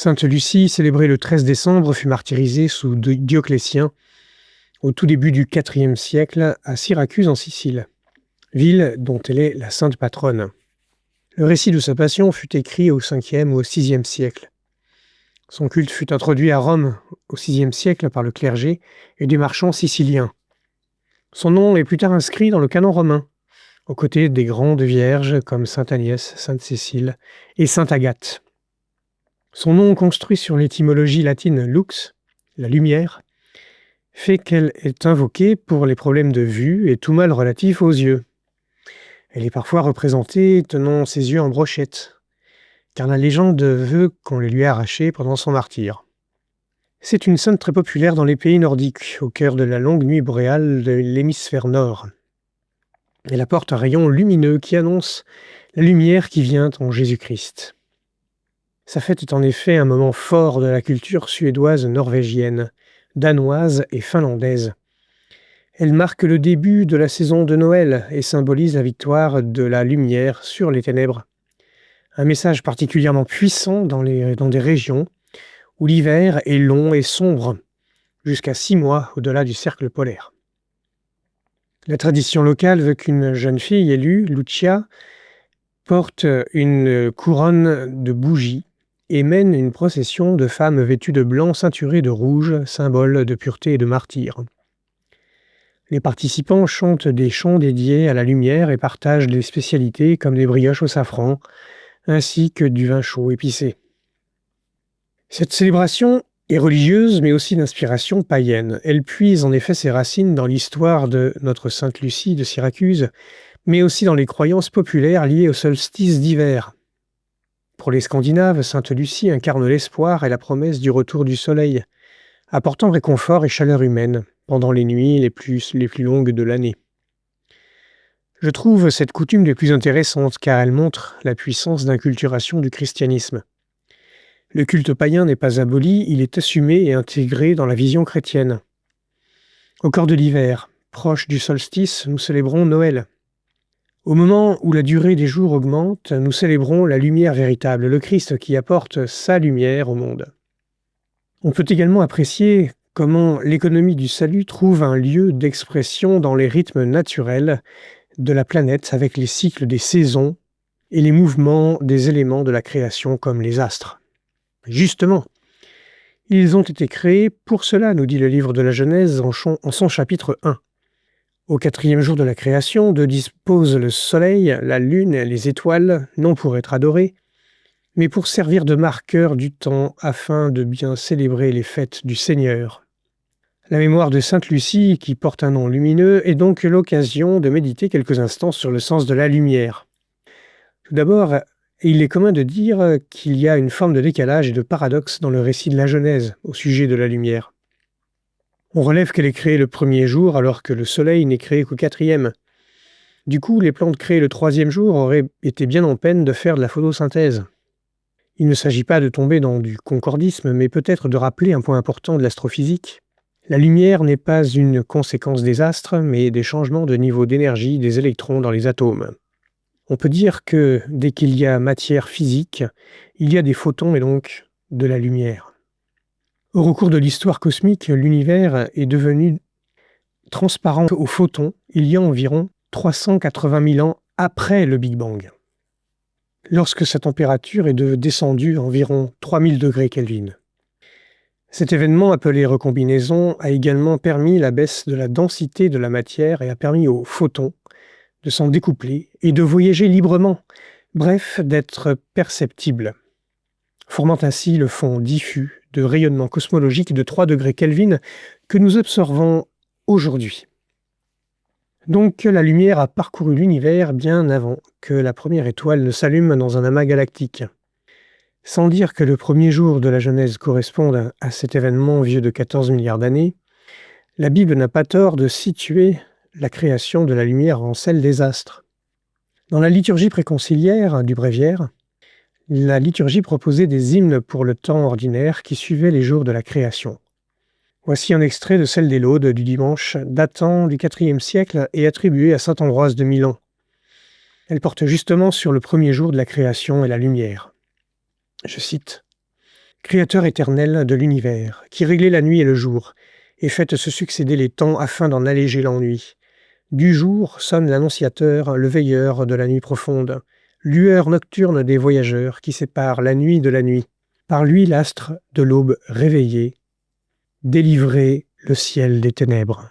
Sainte Lucie, célébrée le 13 décembre, fut martyrisée sous Dioclétien au tout début du IVe siècle à Syracuse en Sicile, ville dont elle est la sainte patronne. Le récit de sa passion fut écrit au 5e ou au 6e siècle. Son culte fut introduit à Rome au 6e siècle par le clergé et des marchands siciliens. Son nom est plus tard inscrit dans le canon romain, aux côtés des grandes vierges comme sainte Agnès, sainte Cécile et sainte Agathe. Son nom, construit sur l'étymologie latine lux, la lumière, fait qu'elle est invoquée pour les problèmes de vue et tout mal relatif aux yeux. Elle est parfois représentée tenant ses yeux en brochette, car la légende veut qu'on les lui ait arrachés pendant son martyre. C'est une sainte très populaire dans les pays nordiques, au cœur de la longue nuit boréale de l'hémisphère nord. Elle apporte un rayon lumineux qui annonce la lumière qui vient en Jésus-Christ. Sa fête est en effet un moment fort de la culture suédoise, norvégienne, danoise et finlandaise. Elle marque le début de la saison de Noël et symbolise la victoire de la lumière sur les ténèbres. Un message particulièrement puissant dans des régions où l'hiver est long et sombre, jusqu'à 6 mois au-delà du cercle polaire. La tradition locale veut qu'une jeune fille élue, Lucia, porte une couronne de bougies et mène une procession de femmes vêtues de blanc ceinturées de rouge, symbole de pureté et de martyre. Les participants chantent des chants dédiés à la lumière et partagent des spécialités comme des brioches au safran, ainsi que du vin chaud épicé. Cette célébration est religieuse, mais aussi d'inspiration païenne. Elle puise en effet ses racines dans l'histoire de notre Sainte Lucie de Syracuse, mais aussi dans les croyances populaires liées au solstice d'hiver. Pour les Scandinaves, Sainte Lucie incarne l'espoir et la promesse du retour du soleil, apportant réconfort et chaleur humaine pendant les nuits les plus longues de l'année. Je trouve cette coutume des plus intéressantes car elle montre la puissance d'inculturation du christianisme. Le culte païen n'est pas aboli, il est assumé et intégré dans la vision chrétienne. Au cœur de l'hiver, proche du solstice, nous célébrons Noël. Au moment où la durée des jours augmente, nous célébrons la lumière véritable, le Christ qui apporte sa lumière au monde. On peut également apprécier comment l'économie du salut trouve un lieu d'expression dans les rythmes naturels de la planète avec les cycles des saisons et les mouvements des éléments de la création comme les astres. Justement, ils ont été créés pour cela, nous dit le livre de la Genèse en son chapitre 1. Au 4e jour de la création, Dieu dispose le soleil, la lune et les étoiles, non pour être adorés, mais pour servir de marqueur du temps afin de bien célébrer les fêtes du Seigneur. La mémoire de Sainte Lucie, qui porte un nom lumineux, est donc l'occasion de méditer quelques instants sur le sens de la lumière. Tout d'abord, il est commun de dire qu'il y a une forme de décalage et de paradoxe dans le récit de la Genèse au sujet de la lumière. On relève qu'elle est créée le 1er jour alors que le soleil n'est créé qu'au 4e. Du coup, les plantes créées le 3e jour auraient été bien en peine de faire de la photosynthèse. Il ne s'agit pas de tomber dans du concordisme, mais peut-être de rappeler un point important de l'astrophysique. La lumière n'est pas une conséquence des astres, mais des changements de niveau d'énergie des électrons dans les atomes. On peut dire que dès qu'il y a matière physique, il y a des photons et donc de la lumière. Au cours de l'histoire cosmique, l'univers est devenu transparent aux photons il y a environ 380 000 ans après le Big Bang, lorsque sa température est descendue à environ 3000 degrés Kelvin. Cet événement, appelé recombinaison, a également permis la baisse de la densité de la matière et a permis aux photons de s'en découpler et de voyager librement, bref, d'être perceptibles, formant ainsi le fond diffus de rayonnement cosmologique de 3 degrés Kelvin que nous observons aujourd'hui. Donc la lumière a parcouru l'univers bien avant que la première étoile ne s'allume dans un amas galactique. Sans dire que le 1er jour de la Genèse corresponde à cet événement vieux de 14 milliards d'années, la Bible n'a pas tort de situer la création de la lumière en celle des astres. Dans la liturgie préconciliaire du Bréviaire, la liturgie proposait des hymnes pour le temps ordinaire qui suivait les jours de la création. Voici un extrait de celle des Laudes du dimanche, datant du IVe siècle et attribuée à saint Ambroise de Milan. Elle porte justement sur le 1er jour de la création et la lumière. Je cite Créateur éternel de l'univers, qui réglait la nuit et le jour, et faites se succéder les temps afin d'en alléger l'ennui. Du jour sonne l'annonciateur, le veilleur de la nuit profonde, lueur nocturne des voyageurs qui sépare la nuit de la nuit. Par lui l'astre de l'aube réveillé, délivrer le ciel des ténèbres.